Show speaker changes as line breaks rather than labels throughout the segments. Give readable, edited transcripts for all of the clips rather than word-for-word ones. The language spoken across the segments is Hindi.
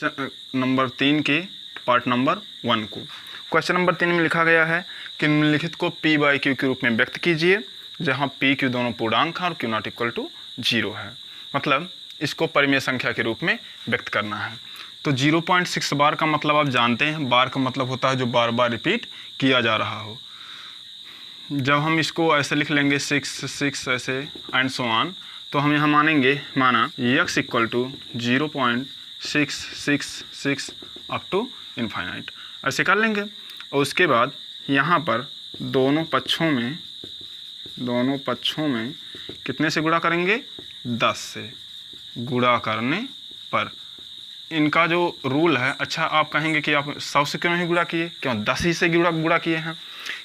नंबर 3 के पार्ट नंबर 1 को। क्वेश्चन नंबर 3 में लिखा गया है कि निम्नलिखित को P बाई Q के रूप में व्यक्त कीजिए, जहां P Q दोनों पूर्णांक हैं और Q नॉट इक्वल टू 0 है। मतलब इसको परिमेय संख्या के रूप में व्यक्त करना है। तो 0.6 बार का मतलब आप जानते हैं, बार का मतलब होता है जो बार बार रिपीट किया जा रहा हो। जब हम इसको ऐसे लिख लेंगे 6 ऐसे एंड सो ऑन, तो हम यहाँ माना x equal to 0.666 up to infinite, ऐसे कर लेंगे। और उसके बाद यहाँ पर दोनों पक्षों में कितने से गुणा करेंगे? 10 से गुणा करने पर इनका जो रूल है, अच्छा आप कहेंगे कि आप 100 से क्यों नहीं गुणा किए, क्यों 10 ही से गुणा किए हैं?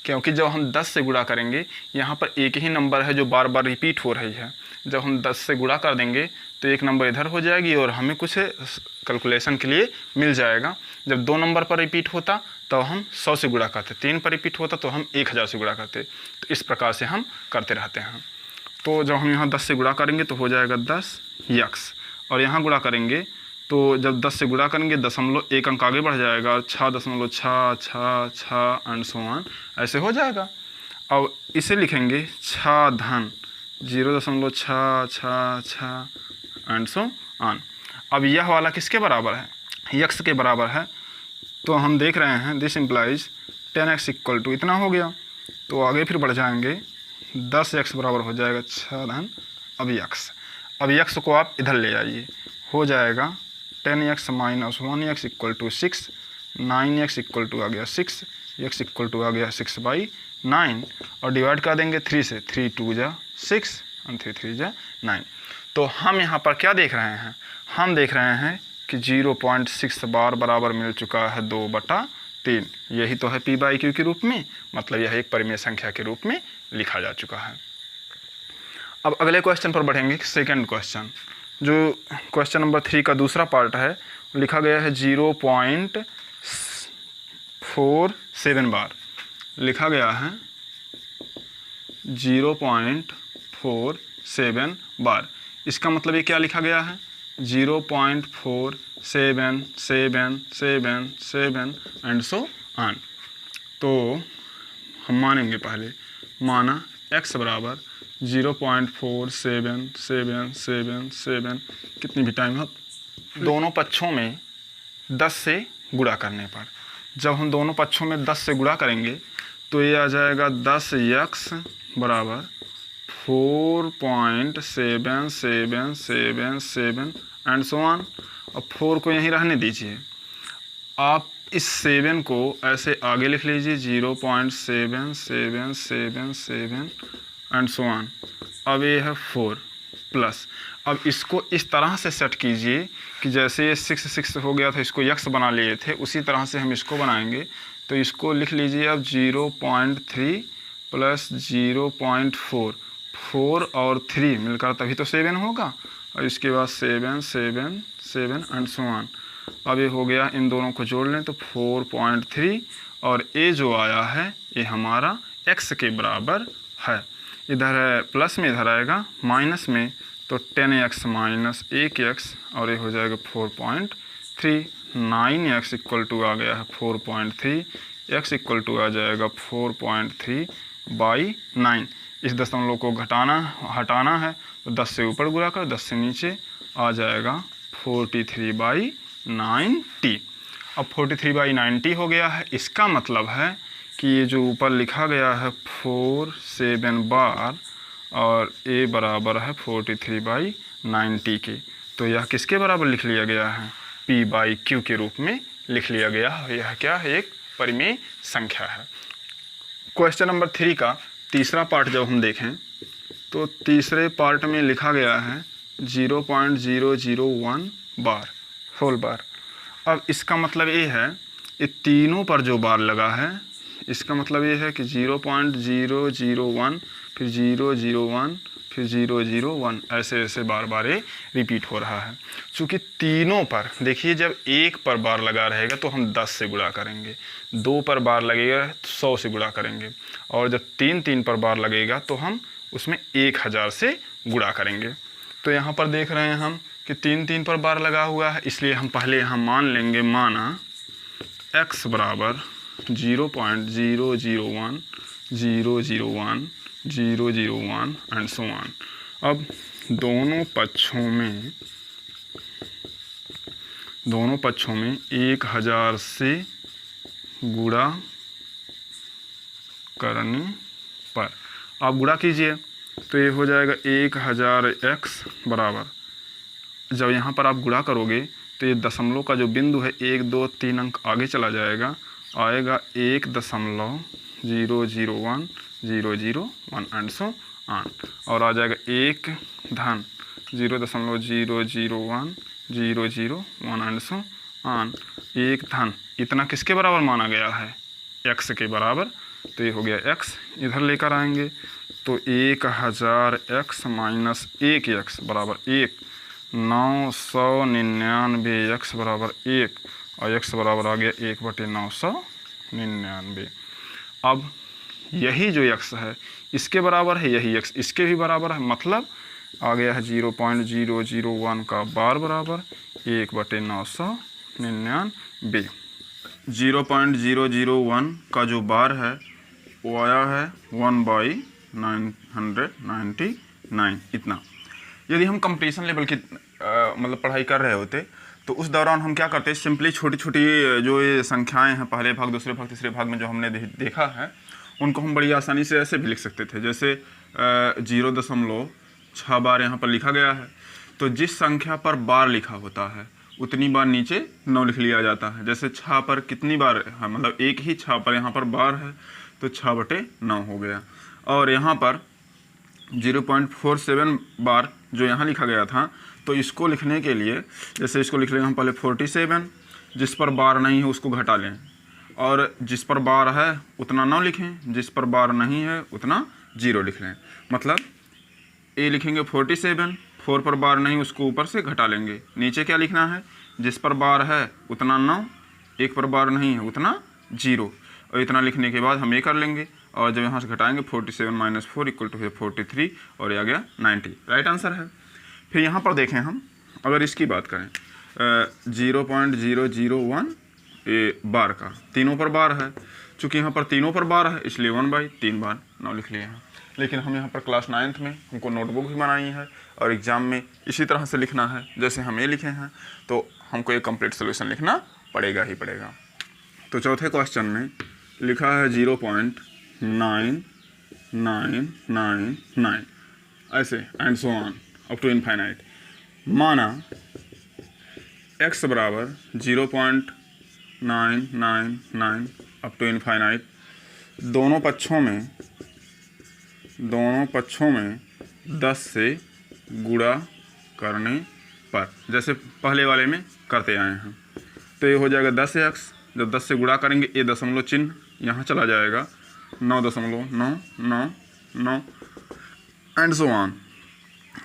क्योंकि जब हम 10 से गुणा करेंगे, यहाँ पर एक ही नंबर है जो बार बार रिपीट हो रही है। जब हम 10 से गुणा कर देंगे तो एक नंबर इधर हो जाएगी और हमें कुछ कैलकुलेशन के लिए मिल जाएगा। जब 2 नंबर पर रिपीट होता तो हम 100 से गुणा करते, 3 पर रिपीट होता तो हम 1000 से गुणा करते। तो इस प्रकार से हम करते रहते हैं। तो जब हम यहाँ 10 से गुणा करेंगे तो हो जाएगा 10x, और यहाँ गुणा करेंगे तो जब 10 से गुणा करेंगे 1 अंक आगे बढ़ जाएगा और 6.6 एंड सो ऑन ऐसे हो जाएगा। अब इसे लिखेंगे 6 धन 0.666 एंड सो ऑन। अब यह वाला किसके बराबर है? x के बराबर है। तो हम देख रहे हैं this implies 10x equal to इतना हो गया। तो आगे फिर बढ़ जाएंगे, 10x बराबर हो जाएगा 6 धन अब x को आप इधर ले आइए, हो जाएगा 10x minus 1x equal to 6, 9x equal to आ गया 6, x इक्वल टू आ गया 6/9 और डिवाइड कर देंगे 3 से, 3 2 जा 6 और 3 3 जा 9। तो हम यहाँ पर क्या देख रहे हैं? हम देख रहे हैं कि 0.6 बार बराबर मिल चुका है 2/3। यही तो है P बाई Q के रूप में, मतलब यह एक परिमेय संख्या के रूप में लिखा जा चुका है। अब अगले क्वेश्चन पर बढ़ेंगे। सेकंड क्वेश्चन, जो क्वेश्चन नंबर 3 का दूसरा पार्ट है, लिखा गया है 0.47 बार। लिखा गया है 0.47 बार। इसका मतलब ये क्या लिखा गया है? 0.4777 एंड सो ऑन। तो हम मानेंगे, पहले माना x बराबर 0.4777 कितनी भी टाइम हो, दोनों पक्षों में 10 से गुणा करने पर। जब हम दोनों पक्षों में 10 से गुणा करेंगे तो ये आ जाएगा 10x बराबर 4.7777 एंड सो ऑन। अब 4 को यहीं रहने दीजिए, आप इस 7 को ऐसे आगे लिख लीजिए 0.7777 एंड सो ऑन। अब ये है 4 प्लस, अब इसको इस तरह से सेट कीजिए कि जैसे ये 6 हो गया था, इसको x बना लिए थे, उसी तरह से हम इसको बनाएंगे। तो इसको लिख लीजिए अब 0.3 प्लस 0.4, 4 और 3 मिलकर तभी तो 7 होगा, और इसके बाद 7 7 7 एंड सो ऑन। अब ये हो गया, इन दोनों को जोड़ लें तो 4.3, और ये जो आया है ये हमारा x के बराबर है। इधर है प्लस में, इधर आएगा माइनस में, तो 10x माइनस 1x और ये हो जाएगा 4.3। 9x इक्वल टू आ गया है 4.3, x इक्वल टू आ जाएगा 4.3/9। इस दशमलव को हटाना है तो 10 से ऊपर गुणा कर, 10 से नीचे आ जाएगा 43/90। अब 43/90 हो गया है। इसका मतलब है कि ये जो ऊपर लिखा गया है 47 बार और a बराबर है 43/90 के, तो यह किसके बराबर लिख लिया गया है? P बाई Q के रूप में लिख लिया गया है। यह क्या है? एक परिमेय संख्या है। क्वेश्चन नंबर 3 का तीसरा पार्ट जब हम देखें तो तीसरे पार्ट में लिखा गया है 0.001 बार होल बार। अब इसका मतलब ये है, ये तीनों पर जो बार लगा है, इसका मतलब ये है कि 0.001 फिर 001 फिर 001 ऐसे बार बार ये रिपीट हो रहा है। चूँकि तीनों पर देखिए, जब 1 पर बार लगा रहेगा तो हम 10 से गुणा करेंगे, 2 पर बार लगेगा तो 100 से गुणा करेंगे, और जब 3 पर बार लगेगा तो हम उसमें 1000 से गुणा करेंगे। तो यहाँ पर देख रहे हैं हम कि 3 3 पर बार लगा हुआ है, इसलिए हम पहले यहाँ मान लेंगे, माना x बराबर 0.001 001 001 एंड सो ऑन। अब दोनों पक्षों में 1000 से गुणा करने पर आप गुणा कीजिए तो ये हो जाएगा 1000x बराबर, जब यहाँ पर आप गुणा करोगे तो ये दशमलव का जो बिंदु है 1 2 3 अंक आगे चला जाएगा, आएगा 1.001 001 एंड सो ऑन, और आ जाएगा 1 धन 0.001 001 एंड सो ऑन, 1 धन इतना किसके बराबर माना गया है, x के बराबर। तो ये हो गया x, इधर लेकर आएंगे तो 1000x माइनस 1x बराबर 1, 999x बराबर 1, और x बराबर आ गया 1/999। अब यही जो x है इसके बराबर है, यही x इसके भी बराबर है, मतलब आ गया है 0.001 का बार बराबर 1/999। 0.001 का जो बार है वो आया है 1/999 इतना। यदि हम कंपटीशन लेवल की मतलब पढ़ाई कर रहे होते तो उस दौरान हम क्या करते, सिंपली छोटी छोटी जो ये संख्याएं हैं पहले भाग, दूसरे भाग, तीसरे भाग में जो हमने देखा है उनको हम बड़ी आसानी से ऐसे भी लिख सकते थे, जैसे 0.6 बार यहाँ पर लिखा गया है, तो जिस संख्या पर बार लिखा होता है उतनी बार नीचे 9 लिख लिया जाता है। जैसे 6 पर कितनी बार है, मतलब एक ही 6 पर यहाँ पर बार है तो 6/9 हो गया। और यहाँ पर 0.47 बार जो यहाँ लिखा गया था, तो इसको लिखने के लिए जैसे इसको लिख लेंगे हम पहले 47, जिस पर बार नहीं है उसको घटा लें, और जिस पर बार है उतना 9 लिखें, जिस पर बार नहीं है उतना 0 लिख लें। मतलब ए लिखेंगे 47, 4 पर बार नहीं उसको ऊपर से घटा लेंगे, नीचे क्या लिखना है, जिस पर बार है उतना 9, 1 पर बार नहीं है उतना 0, और इतना लिखने के बाद हम ये कर लेंगे, और जब यहाँ से घटाएंगे 47 माइनस 4 इक्वल टू 43, और ये आ गया 90, राइट आंसर है। फिर यहाँ पर देखें हम अगर इसकी बात करें 0.001 बार का, तीनों पर बार है, चूँकि यहाँ पर तीनों पर बार है इसलिए 1/3 बार 9 लिख लिए हैं। लेकिन हम यहाँ पर क्लास 9th में हमको नोटबुक भी बनानी है और एग्ज़ाम में इसी तरह से लिखना है जैसे हम ये लिखे हैं, तो हमको एक कंप्लीट सोल्यूशन लिखना पड़ेगा ही पड़ेगा। तो चौथे क्वेश्चन में लिखा है 0.9999 ऐसे and so on up to infinite. माना x बराबर 0.999 अप टू इनफाइनाइट, दोनों पक्षों में 10 से गुणा करने पर, जैसे पहले वाले में करते आए हैं, तो ये हो जाएगा 10x, जब 10 से गुणा करेंगे ये दशमलव चिन्ह यहाँ चला जाएगा 9.999 एंड सो ऑन।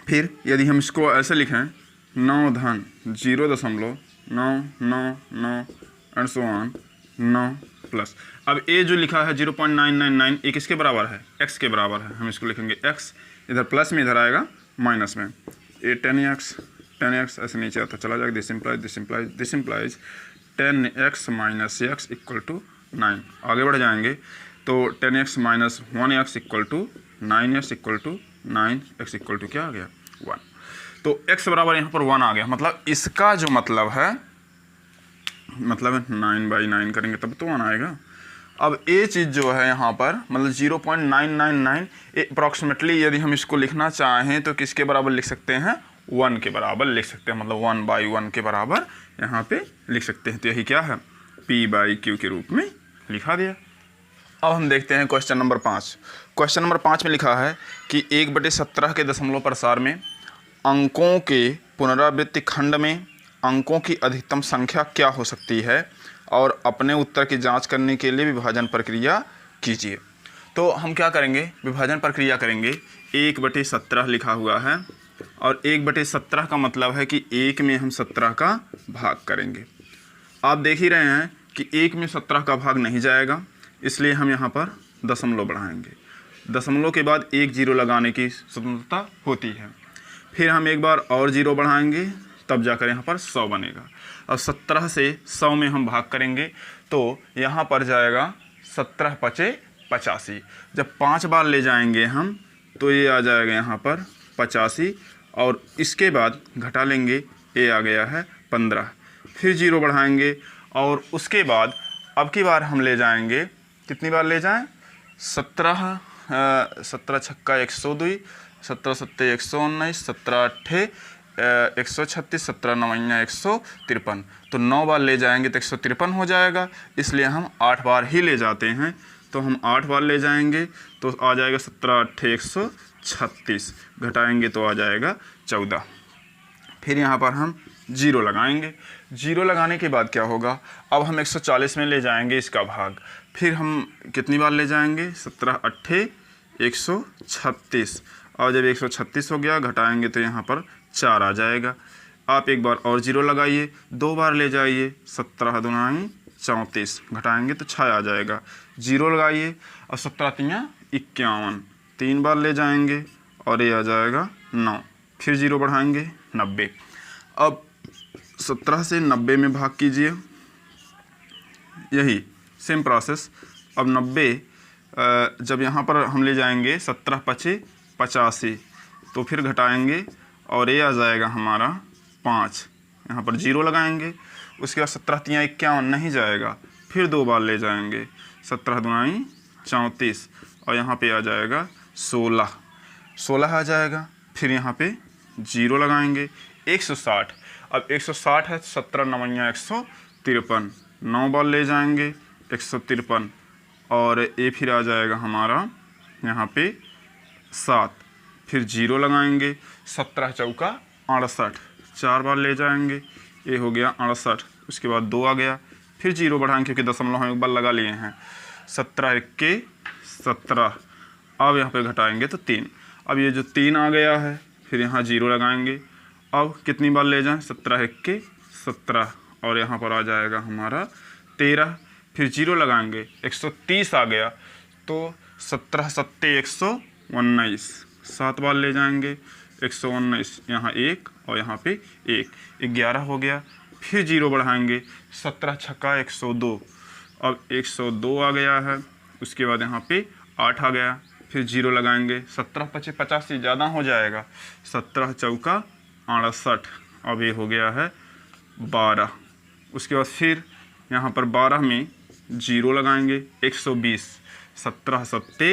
फिर यदि हम इसको ऐसे लिखें 9 धन 0.999 एंड सो ऑन 9 प्लस, अब ये जो लिखा है 0.999 ये किसके बराबर है, x के बराबर है, हम इसको लिखेंगे x, इधर प्लस में इधर आएगा माइनस में, ये 10x ऐसे नीचे आता चला जाएगा, this implies 10x minus x equal to 9। आगे बढ़ जाएंगे तो 10x minus 1x equal to 9x equal to 9x equal to क्या आ गया 1। तो x बराबर यहाँ पर 1 आ गया, मतलब इसका जो मतलब है 9/9 करेंगे तब तो 1 आएगा। अब ये चीज़ जो है यहाँ पर मतलब 0.999 अप्रॉक्सीमेटली यदि हम इसको लिखना चाहें तो किसके बराबर लिख सकते हैं, 1 के बराबर लिख सकते हैं, मतलब 1/1 के बराबर यहाँ पे लिख सकते हैं। तो यही क्या है p/q के रूप में लिखा दिया। अब हम देखते हैं क्वेश्चन नंबर 5। क्वेश्चन नंबर 5 में लिखा है कि 1/17 के दशमलव प्रसार में अंकों के पुनरावृत्ति खंड में अंकों की अधिकतम संख्या क्या हो सकती है, और अपने उत्तर की जांच करने के लिए विभाजन प्रक्रिया कीजिए। तो हम क्या करेंगे, विभाजन प्रक्रिया करेंगे। 1/17 लिखा हुआ है और 1/17 का मतलब है कि 1 में हम 17 का भाग करेंगे। आप देख ही रहे हैं कि 1 में 17 का भाग नहीं जाएगा, इसलिए हम यहाँ पर दशमलव बढ़ाएंगे। दशमलव के बाद 1 0 लगाने की स्वतंत्रता होती है। फिर हम एक बार और 0 बढ़ाएंगे तब जाकर यहाँ पर 100 बनेगा। अब 17 से 100 में हम भाग करेंगे तो यहाँ पर जाएगा 17 पचे 85। जब 5 बार ले जाएंगे हम तो ये आ जाएगा यहाँ पर 85 और इसके बाद घटा लेंगे, ये आ गया है 15। फिर 0 बढ़ाएंगे और उसके बाद अब की बार हम ले जाएंगे, कितनी बार ले जाएं? 17 छक्का 102, 17 सत्ते 119, 17 अट्ठे 136, 17 नवैया 153। तो 9 बार ले जाएंगे तो 153 हो जाएगा, इसलिए हम 8 बार ही ले जाते हैं। तो हम 8 बार ले जाएंगे तो आ जाएगा 17 अट्ठे 136, घटाएंगे तो आ जाएगा 14। फिर यहाँ पर हम 0 लगाएंगे। 0 लगाने के बाद क्या होगा, अब हम 140 में ले जाएंगे इसका भाग। फिर हम कितनी बार ले जाएंगे? 17 अट्ठे 136 और जब 136 हो गया घटाएंगे तो यहाँ पर 4 आ जाएगा। आप एक बार और 0 लगाइए, 2 बार ले जाइए, 17 दूनी 34, घटाएंगे तो 6 आ जाएगा। 0 लगाइए और 17 तियाँ 51, 3 बार ले जाएंगे और ये आ जाएगा 9। फिर 0 बढ़ाएंगे 90। अब 17 से 90 में भाग कीजिए, यही सेम प्रोसेस। अब 90 जब यहाँ पर हम ले जाएंगे 17 पचे 85 तो फिर घटाएंगे और ये आ जाएगा हमारा 5। यहाँ पर 0 लगाएंगे, उसके बाद 17 तियाँ 51 नहीं जाएगा, फिर 2 बार ले जाएंगे, 17 दूनी 34 और यहाँ पे आ जाएगा 16 आ जाएगा। फिर यहाँ पे 0 लगाएंगे, 160। अब 160 है, 17 नवैया 153, 9 बार ले जाएंगे 153 और ये फिर आ जाएगा हमारा यहाँ पे 7। फिर 0 लगाएंगे, 17 चौका 68, 4 बार ले जाएंगे, ये हो गया 68। उसके बाद 2 आ गया, फिर 0 बढ़ाएंगे क्योंकि दशमलव हम एक बार लगा लिए हैं, 17 इक्के 17। अब यहाँ पे घटाएंगे तो 3। अब ये जो 3 आ गया है, फिर यहाँ 0 लगाएंगे। अब कितनी बार ले जाएं? 17 इक्के 17 और यहाँ पर आ जाएगा हमारा 13। फिर 0 लगाएंगे, 130 आ गया तो 17 सत्ते 119, 7 बार ले जाएंगे, 119, यहाँ 1 और यहाँ पे 1, 11 हो गया। फिर 0 बढ़ाएंगे, 17 छक्का 102, अब 102 आ गया है। उसके बाद यहाँ पे 8 आ गया, फिर 0 लगाएंगे, 17 पचे 85 ज़्यादा हो जाएगा, 17 चौका 68, अब ये हो गया है 12। उसके बाद फिर यहाँ पर 12 में 0 लगाएंगे, 120, 17 सत्ते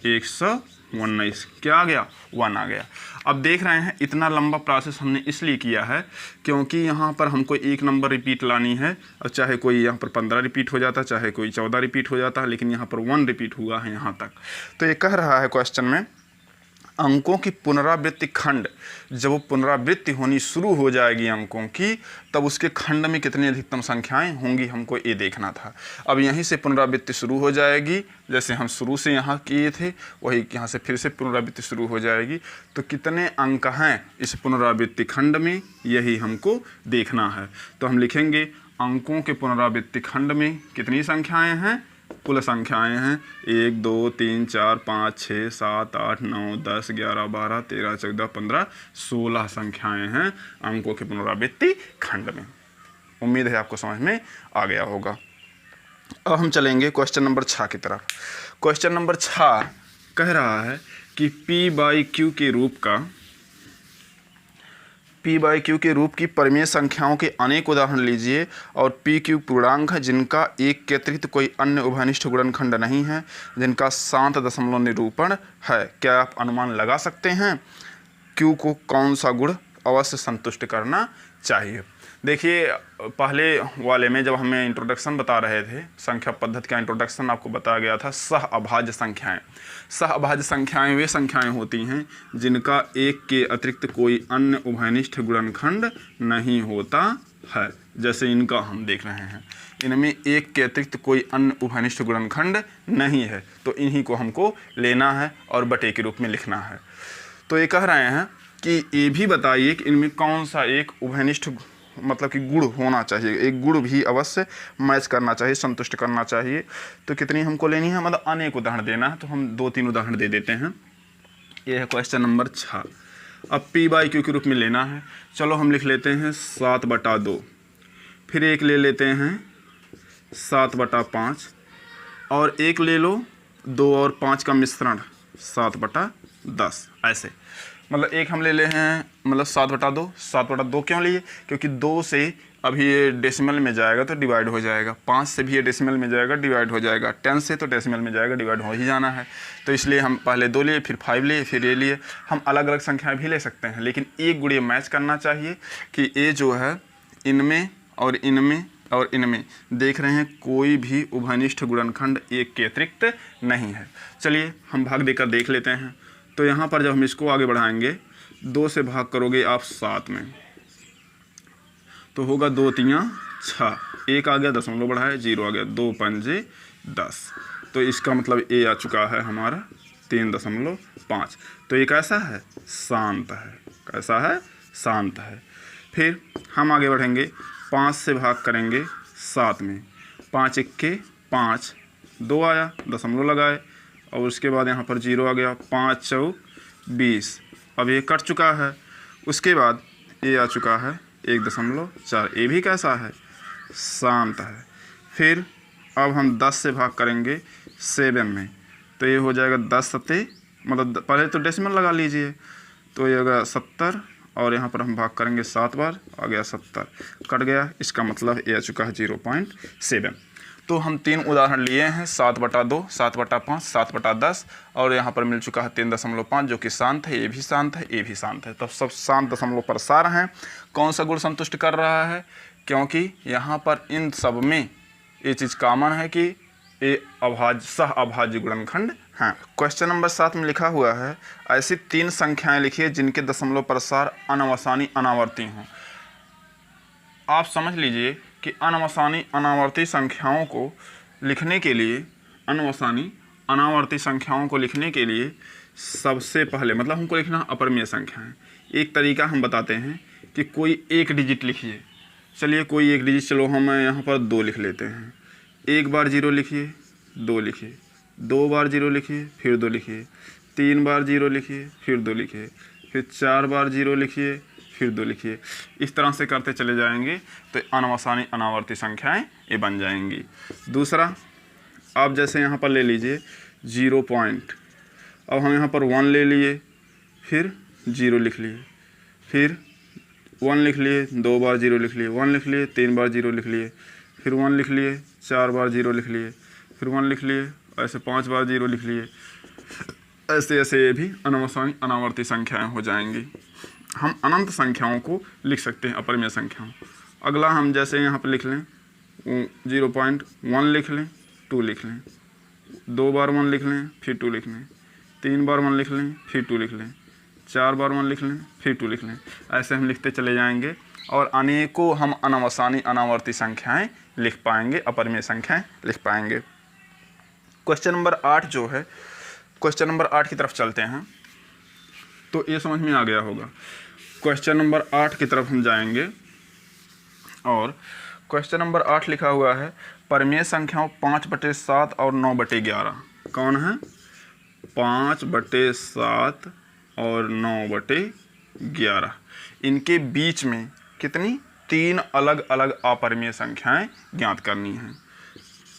119, क्या आ गया? 1 आ गया। अब देख रहे हैं इतना लंबा प्रोसेस हमने इसलिए किया है क्योंकि यहाँ पर हमको एक नंबर रिपीट लानी है। और चाहे कोई यहाँ पर 15 रिपीट हो जाता, चाहे कोई 14 रिपीट हो जाता, लेकिन यहाँ पर 1 रिपीट हुआ है यहाँ तक। तो ये कह रहा है क्वेश्चन में, अंकों की पुनरावृत्ति खंड, जब वो पुनरावृत्ति होनी शुरू हो जाएगी अंकों की, तब उसके खंड में कितनी अधिकतम संख्याएं होंगी, हमको ये देखना था। अब यहीं से पुनरावृत्ति शुरू हो जाएगी, जैसे हम शुरू से यहाँ किए थे वही यहाँ से फिर से पुनरावृत्ति शुरू हो जाएगी। तो कितने अंक हैं इस पुनरावृत्ति खंड में, यही हमको देखना है। तो हम लिखेंगे अंकों के पुनरावृत्ति खंड में कितनी संख्याएँ हैं, कुल संख्याएं हैं 1 2 3 4 5 6 7 8 9 10 11 12 13 14 15 16 संख्याएं हैं अंकों के पुनरावृत्ति खंड में। उम्मीद है आपको समझ में आ गया होगा। अब हम चलेंगे क्वेश्चन नंबर 6 की तरफ। क्वेश्चन नंबर 6 कह रहा है कि p/q के रूप का p/q के रूप की परिमेय संख्याओं के अनेक उदाहरण लीजिए और p/q पूर्णांक है जिनका एक के अतिरिक्त कोई अन्य उभयनिष्ठ गुणनखंड नहीं है, जिनका शांत दशमलव निरूपण है। क्या आप अनुमान लगा सकते हैं q को कौन सा गुण अवश्य संतुष्ट करना चाहिए? देखिए, पहले वाले में जब हमें इंट्रोडक्शन बता रहे थे, संख्या पद्धति का इंट्रोडक्शन आपको बताया गया था, सह अभाज्य संख्याएं। सह अभाज्य संख्याएं वे संख्याएं होती हैं जिनका एक के अतिरिक्त कोई अन्य उभयनिष्ठ गुणनखंड नहीं होता है। जैसे इनका हम देख रहे हैं, इनमें एक के अतिरिक्त कोई अन्य उभयनिष्ठ गुणनखंड नहीं है, तो इन्हीं को हमको लेना है और बटे के रूप में लिखना है। तो ये कह रहे हैं कि ये भी बताइए कि इनमें कौन सा एक उभयनिष्ठ मतलब कि गुण होना चाहिए, एक गुण भी अवश्य मैच करना चाहिए, संतुष्ट करना चाहिए। तो कितनी हमको लेनी है, मतलब अनेक उदाहरण देना है। तो हम 2-3 उदाहरण दे देते हैं। ये है क्वेश्चन नंबर 6। अब p/q के रूप में लेना है। चलो हम लिख लेते हैं 7/2, फिर एक ले लेते हैं 7/5, और एक ले लो 2 और 5 का मिश्रण 7/10। ऐसे मतलब एक हम ले ले हैं मतलब 7/2। 7/2 क्यों लिए? क्योंकि 2 से अभी ये डेसिमल में जाएगा तो डिवाइड हो जाएगा, 5 से भी ये डेसिमल में जाएगा डिवाइड हो जाएगा, 10 से तो डेसिमल में जाएगा डिवाइड हो ही जाना है। तो इसलिए हम पहले 2 लिए, फिर 5 लिए, फिर ये लिए। हम अलग अलग संख्याएं भी ले सकते हैं, लेकिन एक गुणे मैच करना चाहिए कि ये जो है इनमें और इनमें और इनमें देख रहे हैं कोई भी उभयनिष्ठ गुणनखंड एक के अतिरिक्त नहीं है। चलिए हम भाग देकर देख लेते हैं। तो यहाँ पर जब हम इसको आगे बढ़ाएंगे, 2 से भाग करोगे आप 7 में तो होगा 2 3 6, 1 आ गया, दशमलव बढ़ाए 0 आ गया, 2 5 10। तो इसका मतलब ए आ चुका है हमारा 3.5। तो ये कैसा है? शांत है। कैसा है? शांत है। फिर हम आगे बढ़ेंगे, 5 से भाग करेंगे 7 में, 5 1 5, 2 आया, दशमलव लगाए, और उसके बाद यहाँ पर 0 आ गया, 5 4 20। अब ये कट चुका है। उसके बाद ये आ चुका है 1.4। ये भी कैसा है? शांत है। फिर अब हम 10 से भाग करेंगे 7 में, तो ये हो जाएगा 10 7, मतलब पहले तो डेसिमल लगा लीजिए, तो ये होगा 70, और यहाँ पर हम भाग करेंगे 7 बार, आ गया 70, कट गया। इसका मतलब ये आ चुका है 0.7। तो हम 3 उदाहरण लिए हैं, 7/2, 7/5, 7/10, और यहाँ पर मिल चुका है 3.5, जो कि शांत है। ये भी शांत है, ये भी शांत है। तब सब शांत दशमलव प्रसार हैं। कौन सा गुण संतुष्ट कर रहा है? क्योंकि यहाँ पर इन सब में ये चीज़ कॉमन है कि ये अभाज्य सह अभाज्य गुणनखंड हैं। क्वेश्चन नंबर 7 में लिखा हुआ है, ऐसी 3 संख्याएं लिखिए जिनके दशमलव प्रसार अनवसानी अनावर्ती हों। आप समझ लीजिए कि अनवसानी अनावर्ती संख्याओं को लिखने के लिए, अनवसानी अनावर्ती संख्याओं को लिखने के लिए सबसे पहले मतलब हमको लिखना अपरिमेय संख्याएं। एक तरीका हम बताते हैं कि कोई एक डिजिट लिखिए। चलिए कोई एक डिजिट, चलो हम यहाँ पर 2 लिख लेते हैं। 1 बार 0 लिखिए, 2 लिखिए, 2 बार 0 लिखिए, फिर 2 लिखिए, 3 बार 0 लिखिए, फिर 2 लिखिए, फिर 4 बार 0 लिखिए, फिर 2 लिखिए। इस तरह से करते चले जाएंगे तो अनवसानी अनावर्ती संख्याएं ये बन जाएंगी। दूसरा, आप जैसे यहाँ पर ले लीजिए 0 पॉइंट, अब हम यहाँ पर 1 ले लिए, फिर 0 लिख लिए, फिर 1 लिख लिए, 2 बार 0 लिख लिए, 1 लिख लिए, 3 बार 0 लिख लिए, फिर 1 लिख लिए, 4 बार 0 लिख लिए, फिर 1 लिख लिए, ऐसे 5 बार 0 लिख लिए। ऐसे ऐसे ये भी अनवसानी अनावर्ती संख्याएं हो जाएंगी। हम अनंत संख्याओं को लिख सकते हैं, अपरिमेय संख्याओं। अगला हम जैसे यहाँ पर लिख लें 0.1 लिख लें, 2 लिख लें, 2 बार 1 लिख लें, फिर 2 लिख लें, 3 बार 1 लिख लें, फिर 2 लिख लें, 4 बार 1 लिख लें, फिर 2 लिख लें। ऐसे हम लिखते चले जाएंगे और अनेकों हम अनवसानी अनावर्ती संख्याएं लिख पाएंगे, अपरिमेय संख्याएं लिख पाएंगे। क्वेश्चन नंबर 8 जो है, क्वेश्चन नंबर 8 की तरफ चलते हैं। तो ये समझ में आ गया होगा। क्वेश्चन नंबर 8 की तरफ हम जाएंगे और क्वेश्चन नंबर 8 लिखा हुआ है, परिमेय संख्याओं 5/7 और 9/11 कौन है? 5/7 और 9/11। इनके बीच में कितनी? 3 अलग अलग अपरिमेय संख्याएं ज्ञात करनी हैं।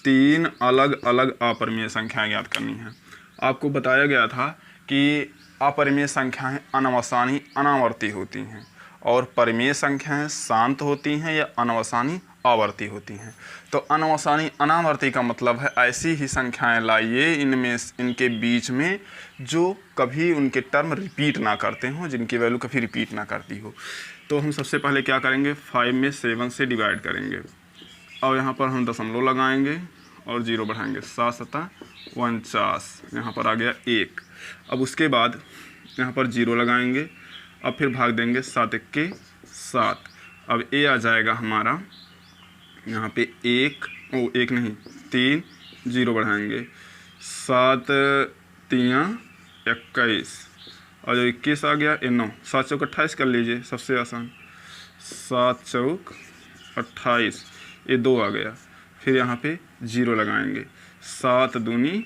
3 अलग अलग अपरिमेय संख्याएं ज्ञात करनी हैं। आपको बताया गया था कि अपरिमेय संख्याएं अनवसानी अनावर्ती होती हैं और परिमेय संख्याएं शांत होती हैं या अनवसानी आवर्ती होती हैं। तो अनवसानी अनावर्ती का मतलब है ऐसी ही संख्याएं लाइए इनमें इनके बीच में जो कभी उनके टर्म रिपीट ना करते हों, जिनकी वैल्यू कभी रिपीट ना करती हो। तो हम सबसे पहले क्या करेंगे, 5 में 7 से डिवाइड करेंगे और यहाँ पर हम दशमलव लगाएंगे और 0 बढ़ाएंगे, 7 7 49, यहाँ पर आ गया 1। अब उसके बाद यहाँ पर 0 लगाएंगे, अब फिर भाग देंगे 7 1 7। अब ए आ जाएगा हमारा यहाँ पे 1 नहीं 3, 0 बढ़ाएंगे, 7 3 21 और जो 21 आ गया ये 9, 7 चौक 28 कर लीजिए, सबसे आसान, 7 चौक 28, ये 2 आ गया। फिर यहाँ पे 0 लगाएंगे, 7 दूनी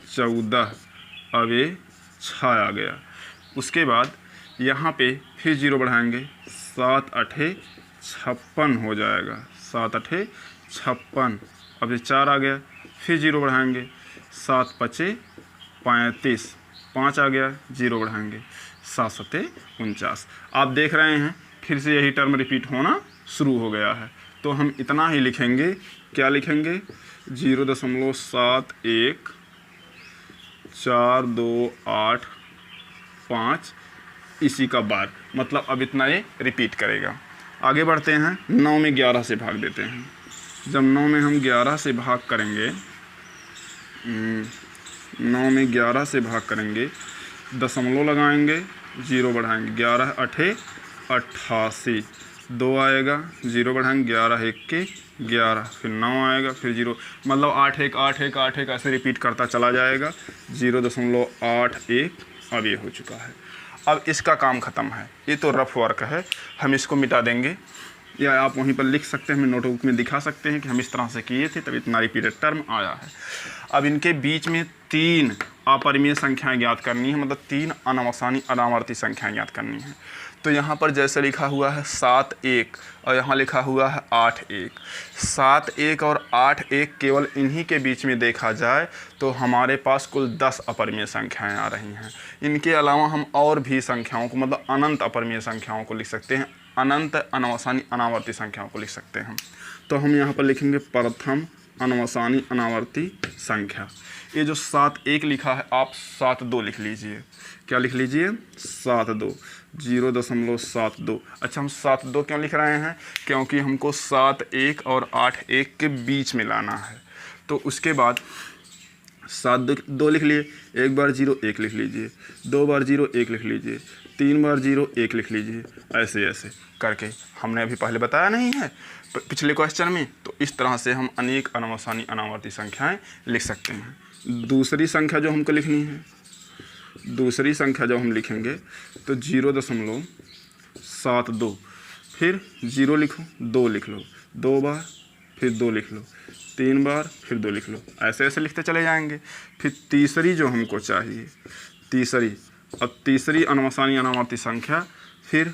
14, अब ये 6 आ गया। उसके बाद यहाँ पे फिर 0 बढ़ाएंगे, 7 8 56 हो जाएगा, 7 8 56। अब ये 4 आ गया, फिर 0 बढ़ाएंगे, 7 5 35, 5 आ गया, 0 बढ़ाएंगे, 7 7 49। आप देख रहे हैं फिर से यही टर्म रिपीट होना शुरू हो गया है। तो हम इतना ही लिखेंगे, क्या लिखेंगे, 0.71 4 2 8 5 इसी का बार, मतलब अब इतना ये रिपीट करेगा। आगे बढ़ते हैं, 9 में 11 से भाग देते हैं। जब 9 में हम 11 से भाग करेंगे, 9 में 11 से भाग करेंगे, दशमलव लगाएंगे, 0 बढ़ाएंगे, 11 8 88, 2 आएगा, 0 बढ़ाएंगे, 11 1 के 11, फिर 9 आएगा, फिर 0, मतलब 8 1 8 1 8 1 ऐसे रिपीट करता चला जाएगा। 0.81 अब ये हो चुका है। अब इसका काम ख़त्म है, ये तो रफ वर्क है, हम इसको मिटा देंगे, या आप वहीं पर लिख सकते हैं, हमें नोटबुक में दिखा सकते हैं कि हम इस तरह से किए थे तब इतना रिपीटेड टर्म आया है। अब इनके बीच में 3 अपरिमेय संख्याएं ज्ञात करनी है, मतलब 3 अनावसानी अनावर्ती संख्याएं ज्ञात करनी है। तो यहाँ पर जैसे लिखा हुआ है 7 1 और यहाँ लिखा हुआ है 8 1, 7 1 और 8 1 केवल इन्हीं के बीच में देखा जाए तो हमारे पास कुल 10 अपरिमेय संख्याएं आ रही हैं। इनके अलावा हम और भी संख्याओं को, मतलब अनंत अपरिमेय संख्याओं को लिख सकते हैं, अनंत अनावसानी अनावर्ती संख्याओं को लिख सकते हैं। तो हम यहाँ पर लिखेंगे प्रथम अनावसानी अनावर्ती संख्या। ये जो 7 1 लिखा है आप 7 2 लिख लीजिए, क्या लिख लीजिए, 7 2, 0.72। अच्छा, हम 7 2 क्यों लिख रहे हैं, क्योंकि हमको 7 1 और 8 1 के बीच में लाना है। तो उसके बाद 7 2 लिख लिए, एक बार 0 1 लिख लीजिए, 2 बार 0 1 लिख लीजिए, 3 बार 0 1 लिख लीजिए, ऐसे ऐसे करके हमने अभी पहले बताया नहीं है पिछले क्वेश्चन में। तो इस तरह से हम अनेक अनावसानी अनावर्ती संख्याएं लिख सकते हैं। दूसरी संख्या जो हमको लिखनी है, दूसरी संख्या जब हम लिखेंगे तो 0.72, फिर 0 लिखो, 2 लिख लो, 2 बार, फिर 2 लिख लो, 3 बार, फिर 2 लिख लो, ऐसे ऐसे लिखते चले जाएंगे। फिर तीसरी जो हमको चाहिए, तीसरी, अब तीसरी अनावसानी अनावर्ती संख्या, फिर